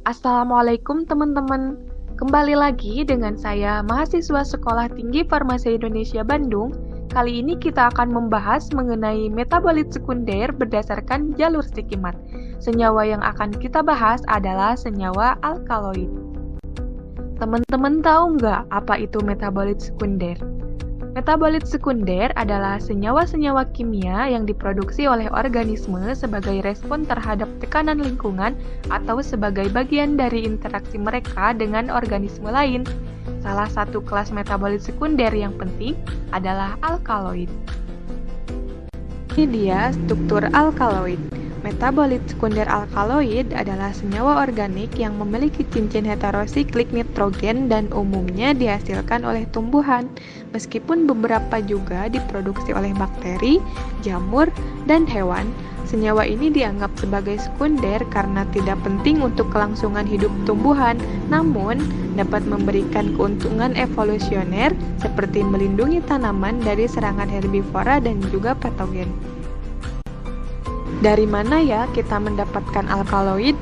Assalamualaikum teman-teman. Kembali lagi dengan saya, mahasiswa Sekolah Tinggi Farmasi Indonesia Bandung. Kali ini kita akan membahas mengenai metabolit sekunder berdasarkan jalur Stikimat. Senyawa yang akan kita bahas adalah senyawa alkaloid. Teman-teman tahu nggak apa itu metabolit sekunder? Metabolit sekunder adalah senyawa-senyawa kimia yang diproduksi oleh organisme sebagai respon terhadap tekanan lingkungan atau sebagai bagian dari interaksi mereka dengan organisme lain. Salah satu kelas metabolit sekunder yang penting adalah alkaloid. Ini dia struktur alkaloid. Metabolit sekunder alkaloid adalah senyawa organik yang memiliki cincin heterosiklik nitrogen dan umumnya dihasilkan oleh tumbuhan, meskipun beberapa juga diproduksi oleh bakteri, jamur, dan hewan. Senyawa ini dianggap sebagai sekunder karena tidak penting untuk kelangsungan hidup tumbuhan, namun dapat memberikan keuntungan evolusioner seperti melindungi tanaman dari serangan herbivora dan juga patogen. Dari mana ya kita mendapatkan alkaloid?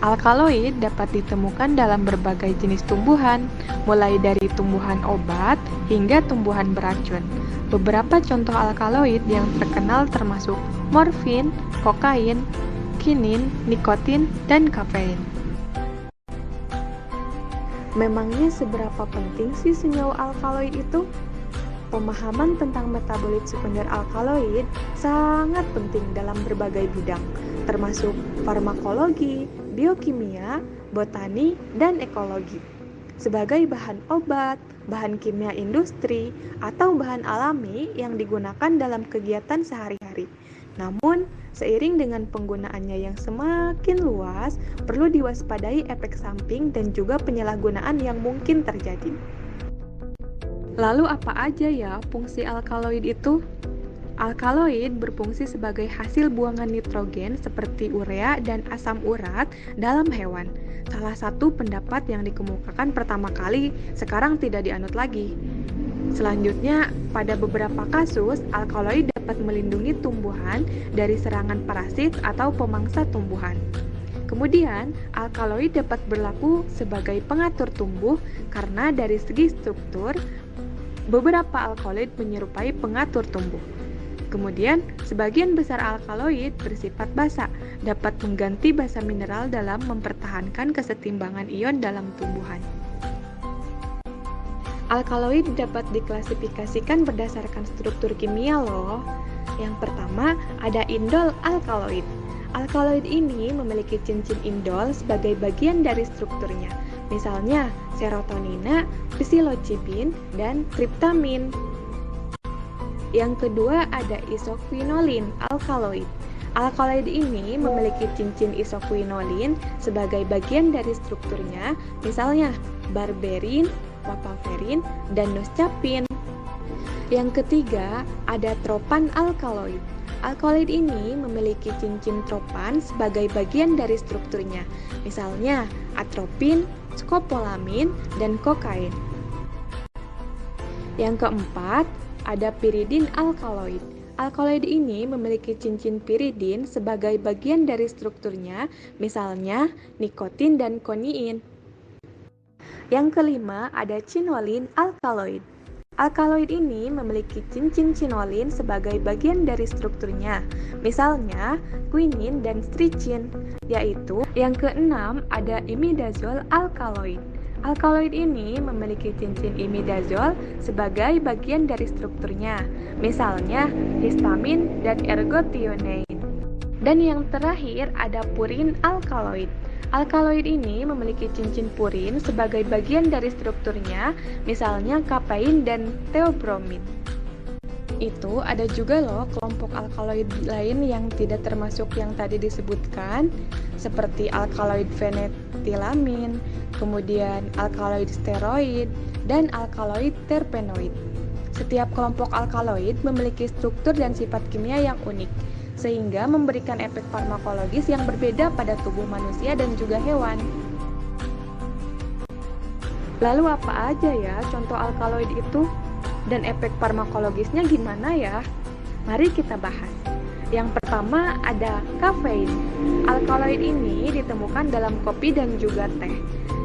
Alkaloid dapat ditemukan dalam berbagai jenis tumbuhan, mulai dari tumbuhan obat hingga tumbuhan beracun. Beberapa contoh alkaloid yang terkenal termasuk morfin, kokain, kinin, nikotin, dan kafein. Memangnya seberapa penting sih senyawa alkaloid itu? Pemahaman tentang metabolit sekunder alkaloid sangat penting dalam berbagai bidang, termasuk farmakologi, biokimia, botani, dan ekologi. Sebagai bahan obat, bahan kimia industri, atau bahan alami yang digunakan dalam kegiatan sehari-hari. Namun, seiring dengan penggunaannya yang semakin luas, perlu diwaspadai efek samping dan juga penyalahgunaan yang mungkin terjadi. Lalu apa aja ya fungsi alkaloid itu? Alkaloid berfungsi sebagai hasil buangan nitrogen seperti urea dan asam urat dalam hewan. Salah satu pendapat yang dikemukakan pertama kali sekarang tidak dianut lagi. Selanjutnya, pada beberapa kasus, alkaloid dapat melindungi tumbuhan dari serangan parasit atau pemangsa tumbuhan. Kemudian, alkaloid dapat berlaku sebagai pengatur tumbuh karena dari segi struktur, beberapa alkaloid menyerupai pengatur tumbuh. Kemudian, sebagian besar alkaloid bersifat basa, dapat mengganti basa mineral dalam mempertahankan kesetimbangan ion dalam tumbuhan. Alkaloid dapat diklasifikasikan berdasarkan struktur kimia loh. Yang pertama, ada indol alkaloid. Alkaloid ini memiliki cincin indol sebagai bagian dari strukturnya. Misalnya, serotonina, psilocybin, dan triptamin. Yang kedua ada isoquinolin alkaloid. Alkaloid ini memiliki cincin isoquinolin sebagai bagian dari strukturnya, misalnya barberin, papaverin, dan noscapin. Yang ketiga ada tropan alkaloid. Alkaloid ini memiliki cincin tropan sebagai bagian dari strukturnya, misalnya atropin, skopolamin, dan kokain. Yang keempat, ada piridin alkaloid. Alkaloid ini memiliki cincin piridin sebagai bagian dari strukturnya, misalnya nikotin dan koniin. Yang kelima, ada cinolin alkaloid. Alkaloid ini memiliki cincin cinolin sebagai bagian dari strukturnya, misalnya quinin dan strichin, yaitu yang keenam ada imidazol alkaloid. Alkaloid ini memiliki cincin imidazol sebagai bagian dari strukturnya, misalnya histamin dan ergothionein. Dan yang terakhir ada purin alkaloid. Alkaloid ini memiliki cincin purin sebagai bagian dari strukturnya, misalnya kapein dan theobromin. Itu ada juga loh kelompok alkaloid lain yang tidak termasuk yang tadi disebutkan, seperti alkaloid fenetilamin, kemudian alkaloid steroid, dan alkaloid terpenoid. Setiap kelompok alkaloid memiliki struktur dan sifat kimia yang unik, sehingga memberikan efek farmakologis yang berbeda pada tubuh manusia dan juga hewan. Lalu apa aja ya contoh alkaloid itu? Dan efek farmakologisnya gimana ya? Mari kita bahas. Yang pertama ada kafein. Alkaloid ini ditemukan dalam kopi dan juga teh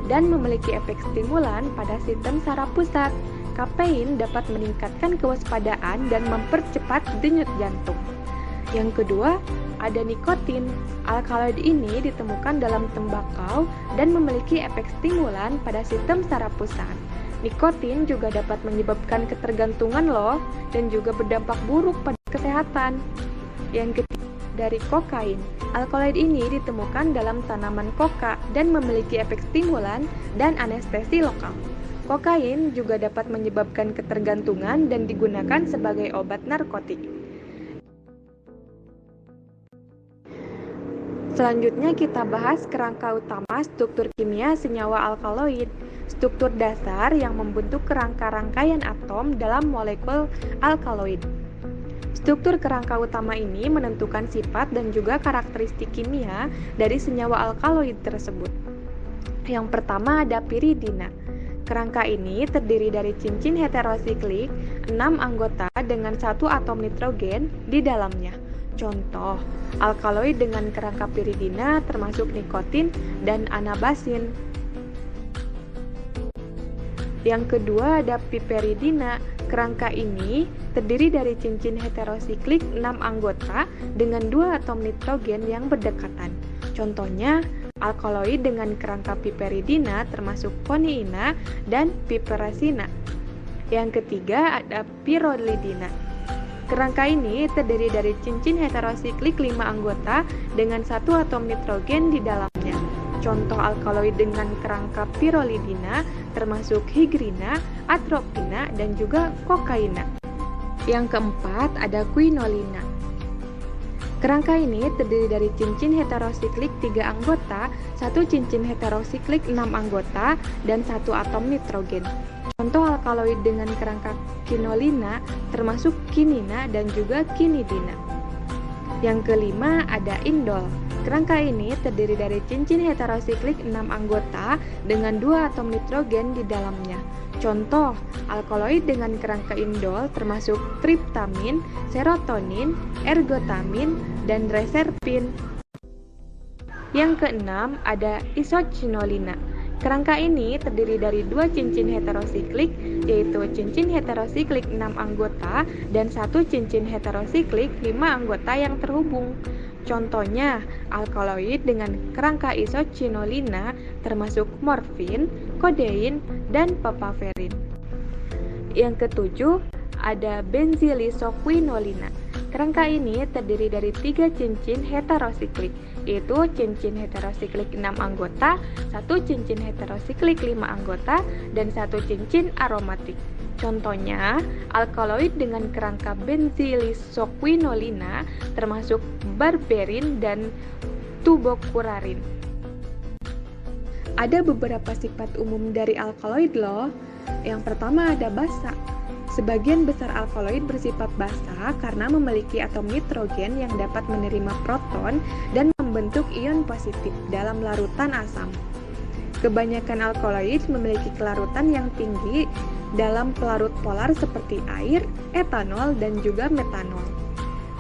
dan memiliki efek stimulan pada sistem saraf pusat. Kafein dapat meningkatkan kewaspadaan dan mempercepat denyut jantung. Yang kedua, ada nikotin. Alkaloid ini ditemukan dalam tembakau dan memiliki efek stimulan pada sistem saraf pusat. Nikotin juga dapat menyebabkan ketergantungan loh dan juga berdampak buruk pada kesehatan. Yang ketiga, dari kokain. Alkaloid ini ditemukan dalam tanaman koka dan memiliki efek stimulan dan anestesi lokal. Kokain juga dapat menyebabkan ketergantungan dan digunakan sebagai obat narkotik. Selanjutnya kita bahas kerangka utama struktur kimia senyawa alkaloid. Struktur dasar yang membentuk kerangka rangkaian atom dalam molekul alkaloid. Struktur kerangka utama ini menentukan sifat dan juga karakteristik kimia dari senyawa alkaloid tersebut. Yang pertama ada piridina. Kerangka ini terdiri dari cincin heterosiklik 6 anggota dengan 1 atom nitrogen di dalamnya. Contoh, alkaloid dengan kerangka piridina termasuk nikotin dan anabasin. Yang kedua ada piperidina. Kerangka ini terdiri dari cincin heterosiklik 6 anggota dengan 2 atom nitrogen yang berdekatan. Contohnya, alkaloid dengan kerangka piperidina termasuk koniina dan piperasina. Yang ketiga ada pirolidina. Kerangka ini terdiri dari cincin heterosiklik 5 anggota dengan 1 atom nitrogen di dalamnya. Contoh alkaloid dengan kerangka pirolidina termasuk higrina, atropina, dan juga kokaina. Yang keempat ada quinolina. Kerangka ini terdiri dari cincin heterosiklik 3 anggota, 1 cincin heterosiklik 6 anggota, dan 1 atom nitrogen. Contoh alkaloid dengan kerangka quinolina termasuk kinina dan juga kinidina. Yang kelima ada indol. Kerangka ini terdiri dari cincin heterosiklik 6 anggota dengan 2 atom nitrogen di dalamnya. Contoh, alkaloid dengan kerangka indol termasuk triptamin, serotonin, ergotamin, dan reserpin. Yang keenam ada isocinolina. Kerangka ini terdiri dari 2 cincin heterosiklik, yaitu cincin heterosiklik 6 anggota dan 1 cincin heterosiklik 5 anggota yang terhubung. Contohnya, alkaloid dengan kerangka isocinolina termasuk morfin, kodein, dan papaverin. Yang ketujuh, ada benzilisoquinolina. Kerangka ini terdiri dari 3 cincin heterosiklik, yaitu cincin heterosiklik 6 anggota, 1 cincin heterosiklik 5 anggota, dan 1 cincin aromatik. Contohnya, alkaloid dengan kerangka benzilisoquinolina termasuk berberin dan tubokurarin. Ada beberapa sifat umum dari alkaloid loh. Yang pertama ada basa. Sebagian besar alkaloid bersifat basa karena memiliki atom nitrogen yang dapat menerima proton dan membentuk ion positif dalam larutan asam. Kebanyakan alkaloid memiliki kelarutan yang tinggi dalam pelarut polar seperti air, etanol, dan juga metanol.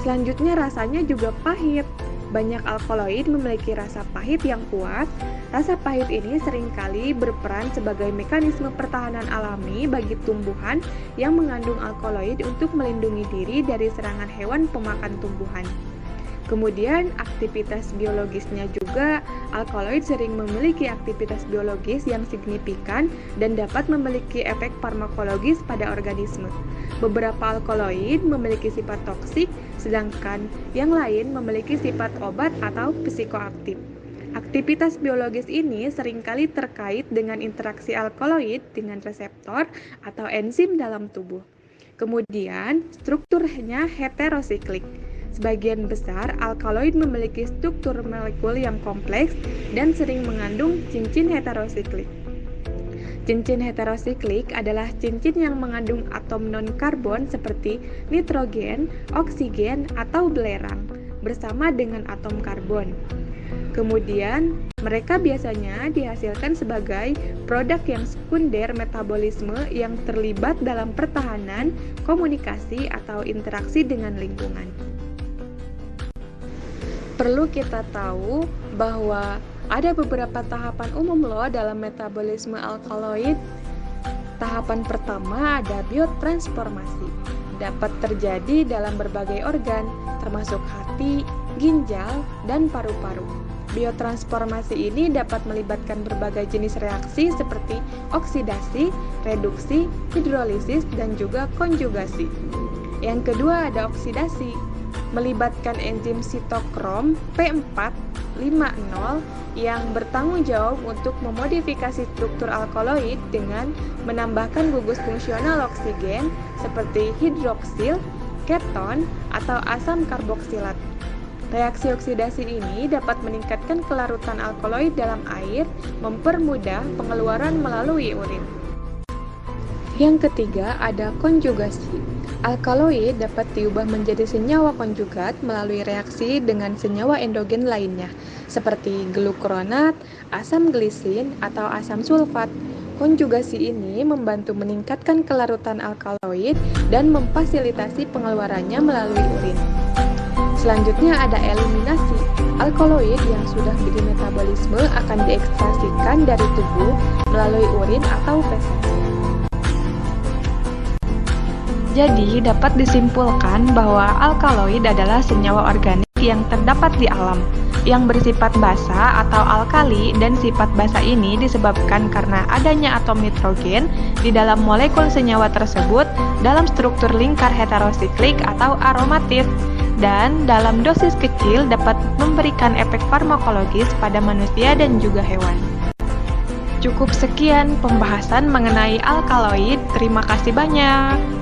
Selanjutnya rasanya juga pahit. Banyak alkaloid memiliki rasa pahit yang kuat. Rasa pahit ini seringkali berperan sebagai mekanisme pertahanan alami bagi tumbuhan yang mengandung alkaloid untuk melindungi diri dari serangan hewan pemakan tumbuhan. Kemudian aktivitas biologisnya juga, alkaloid sering memiliki aktivitas biologis yang signifikan dan dapat memiliki efek farmakologis pada organisme. Beberapa alkaloid memiliki sifat toksik, sedangkan yang lain memiliki sifat obat atau psikoaktif. Aktivitas biologis ini seringkali terkait dengan interaksi alkaloid dengan reseptor atau enzim dalam tubuh. Kemudian, strukturnya heterosiklik. Sebagian besar alkaloid memiliki struktur molekul yang kompleks dan sering mengandung cincin heterosiklik. Cincin heterosiklik adalah cincin yang mengandung atom non-karbon seperti nitrogen, oksigen, atau belerang bersama dengan atom karbon. Kemudian, mereka biasanya dihasilkan sebagai produk yang sekunder metabolisme yang terlibat dalam pertahanan, komunikasi, atau interaksi dengan lingkungan. Perlu kita tahu bahwa ada beberapa tahapan umum loh dalam metabolisme alkaloid. Tahapan pertama ada biotransformasi. Dapat terjadi dalam berbagai organ, termasuk hati, ginjal, dan paru-paru. Biotransformasi ini dapat melibatkan berbagai jenis reaksi seperti oksidasi, reduksi, hidrolisis, dan juga konjugasi. Yang kedua ada oksidasi, melibatkan enzim sitokrom P450 yang bertanggung jawab untuk memodifikasi struktur alkaloid dengan menambahkan gugus fungsional oksigen seperti hidroksil, keton, atau asam karboksilat. Reaksi oksidasi ini dapat meningkatkan kelarutan alkaloid dalam air, mempermudah pengeluaran melalui urin. Yang ketiga ada konjugasi. Alkaloid dapat diubah menjadi senyawa konjugat melalui reaksi dengan senyawa endogen lainnya, seperti glukronat, asam glisin, atau asam sulfat. Konjugasi ini membantu meningkatkan kelarutan alkaloid dan memfasilitasi pengeluarannya melalui urin. Selanjutnya ada eliminasi. Alkaloid yang sudah dimetabolisme akan diekstrasikan dari tubuh melalui urin atau feses. Jadi, dapat disimpulkan bahwa alkaloid adalah senyawa organik yang terdapat di alam, yang bersifat basa atau alkali, dan sifat basa ini disebabkan karena adanya atom nitrogen di dalam molekul senyawa tersebut dalam struktur lingkar heterosiklik atau aromatis, dan dalam dosis kecil dapat memberikan efek farmakologis pada manusia dan juga hewan. Cukup sekian pembahasan mengenai alkaloid. Terima kasih banyak.